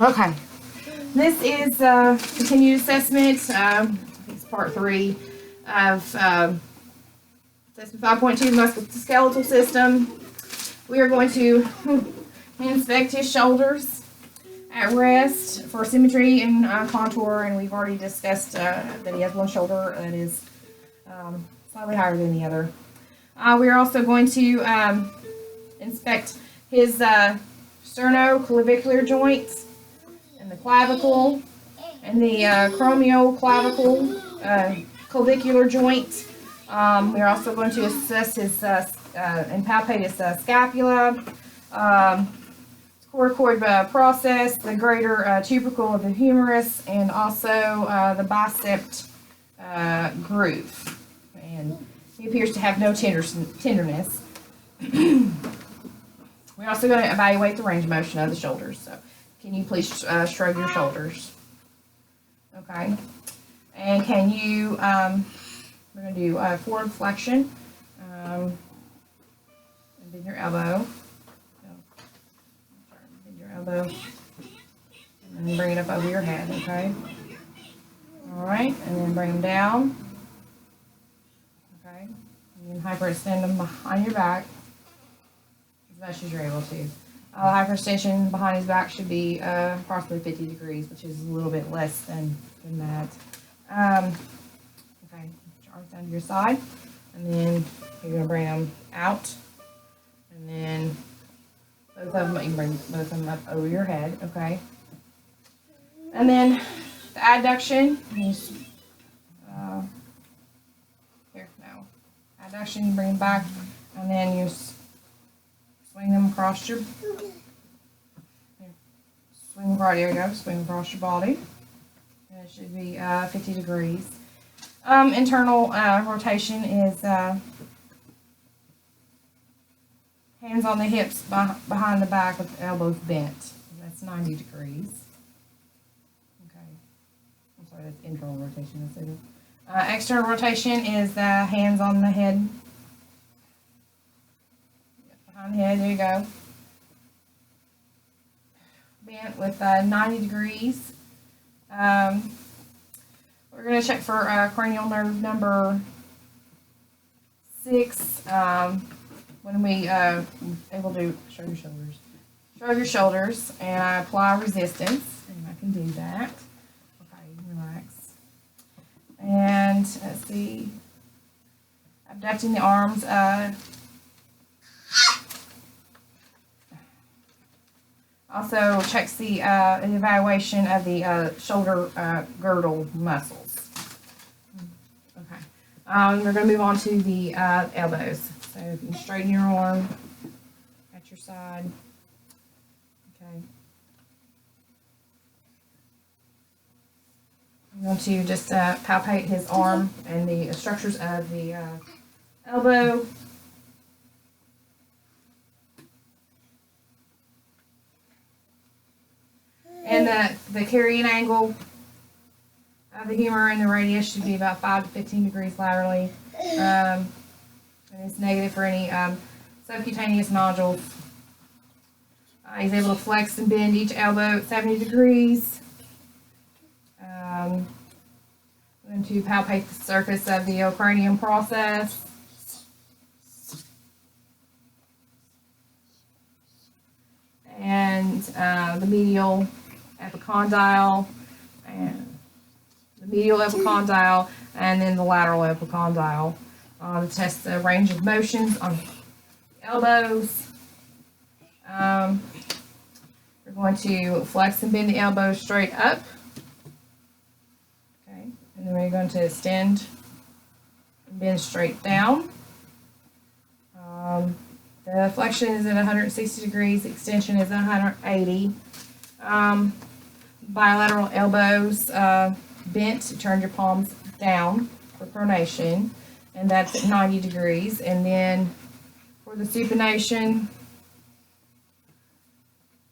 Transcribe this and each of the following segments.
Okay. This is continued assessment. It's part 3 of assessment 5.2 musculoskeletal system. We are going to inspect his shoulders at rest for symmetry and contour, and we've already discussed that he has one shoulder that is slightly higher than the other. We are also going to inspect his sternoclavicular joints and the clavicle and the acromioclavicle clavicular joint. We're also going to assess his and palpate his scapula, coracoid process, the greater tubercle of the humerus, and also the bicep groove. And he appears to have no tenderness. We're also going to evaluate the range of motion of the shoulders. So, can you please shrug your shoulders? Okay. And can you, we're going to do forward flexion. And bend your elbow. Bend your elbow. And then bring it up over your head, okay? Alright, and then bring them down. Okay. And then hyperextend them behind your back as much as you're able to. Hyperextension behind his back should be approximately 50 degrees, which is a little bit less than that. Okay, put your arms down to your side, and then you're going to bring them out, and then both of them, you can bring both of them up over your head, okay? And then the adduction, adduction, you bring them back, and then you swing them across your, there you go, swing across your body. And it should be 50 degrees. Internal rotation is hands on the hips behind the back with the elbows bent. That's 90 degrees. Okay. I'm sorry, that's internal rotation. External rotation is hands on the head. Behind the head, there you go. Bent with 90 degrees. We're going to check for cranial nerve number 6. When we able to shrug your shoulders. Shrug your shoulders, and I apply resistance, and I can do that. Okay, relax. And let's see, abducting the arms. Also checks the evaluation of the shoulder girdle muscles. Okay. We're going to move on to the elbows. So if you can straighten your arm at your side. Okay. I'm going to just palpate his arm and the structures of the elbow. And the carrying angle of the humor and the radius should be about 5 to 15 degrees laterally. And it's negative for any subcutaneous nodules. He's able to flex and bend each elbow at 70 degrees. I'm going to palpate the surface of the cranium process. And the medial epicondyle, and then the lateral epicondyle. To test the range of motions on the elbows. We're going to flex and bend the elbows straight up. Okay, and then we're going to extend and bend straight down. The flexion is at 160 degrees, extension is 180. Bilateral elbows bent, turn your palms down for pronation, and that's at 90 degrees. And then for the supination,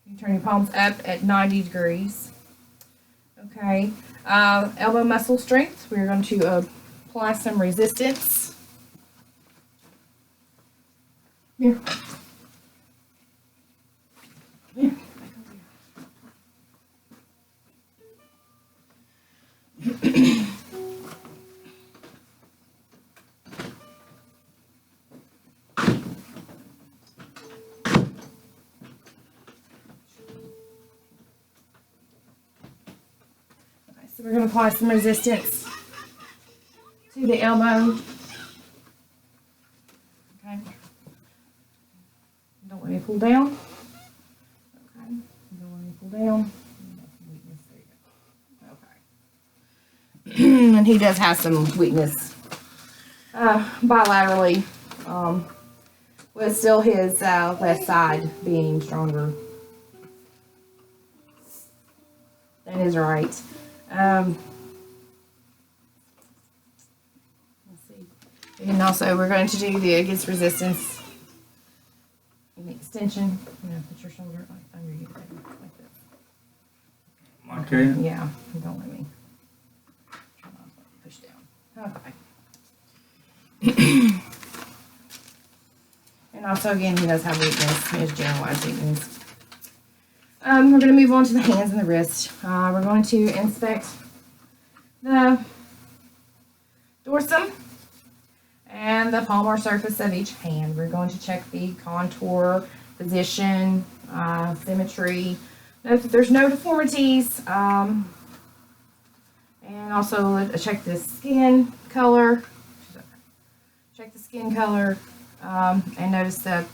you turn your palms up at 90 degrees. Okay, elbow muscle strength, we're going to apply some resistance. Here. Here. So we're going to apply some resistance to the elbow. Okay. Don't let me pull down. Okay. Don't let me pull down. Okay. And he does have some weakness bilaterally, with still his left side being stronger than his right. Let's see. And also we're going to do the against resistance and extension. You know, put your shoulder like under you like this. Okay. Yeah, don't let me. Try not to push down. Okay. And also, again, he does have weakness. He has generalized weakness. We're going to move on to the hands and the wrist. We're going to inspect the dorsum and the palmar surface of each hand. We're going to check the contour, position, symmetry. Note that there's no deformities. And also check the skin color. Check the skin color. And notice that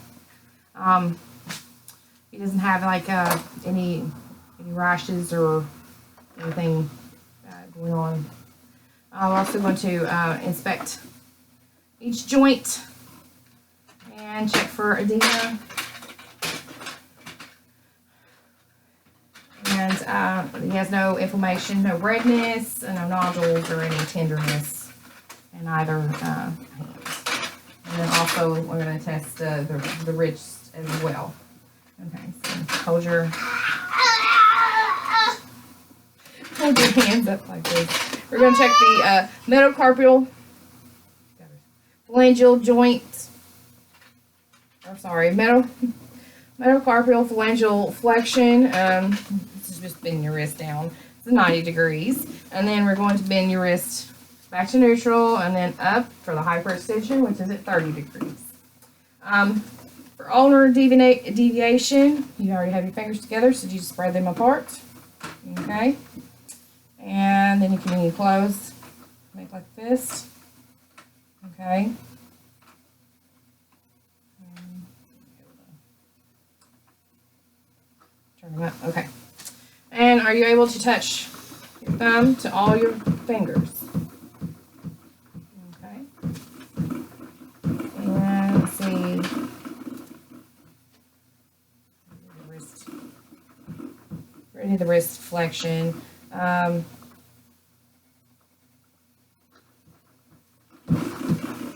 he doesn't have like any rashes or anything going on. I'm also going to inspect each joint and check for edema. And he has no inflammation, no redness, no nodules, or any tenderness in either hand. And then also we're going to test the wrist as well. Okay, so hold your hands up like this. We're going to check the metacarpal phalangeal joint. I'm sorry, metacarpal phalangeal flexion. This is just bending your wrist down. It's 90 degrees. And then we're going to bend your wrist back to neutral and then up for the hyperextension, which is at 30 degrees. For ulnar deviation, you already have your fingers together, so you just spread them apart. Okay. And then you can close, make like a fist. Okay. Turn them up. Okay. And are you able to touch your thumb to all your fingers? Okay. And let's see. Ready the wrist flexion.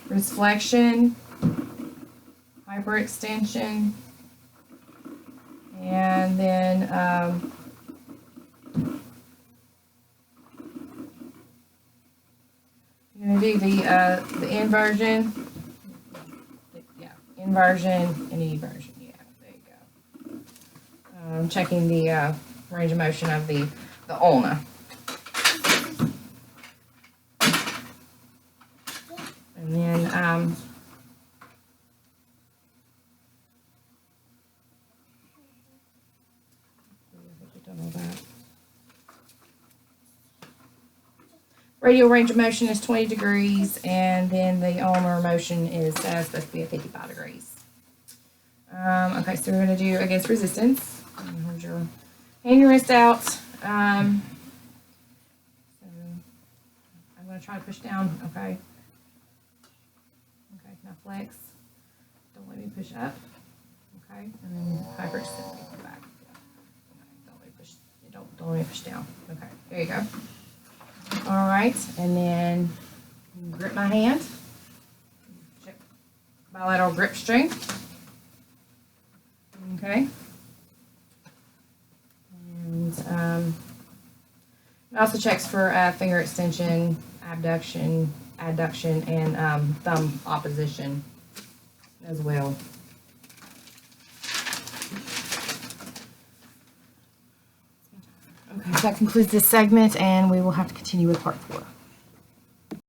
Wrist flexion, hyperextension, and then you're going to do the inversion, yeah, inversion and eversion. Yeah, there you go. Checking the range of motion of the ulna. And then radial range of motion is 20 degrees, and then the ulnar motion is supposed to be at 55 degrees. Okay, so we're going to do against resistance. Hold your hand and wrist out. So I'm going to try to push down, okay? Okay, now flex. Don't let me push up. Okay, and then hyperextend me back. Okay, don't let me push. Don't let me push down. Okay, there you go. All right, and then grip my hand. Check bilateral grip strength. Okay. And it also checks for finger extension, abduction, adduction, and thumb opposition as well. Okay, so that concludes this segment, and we will have to continue with part 4.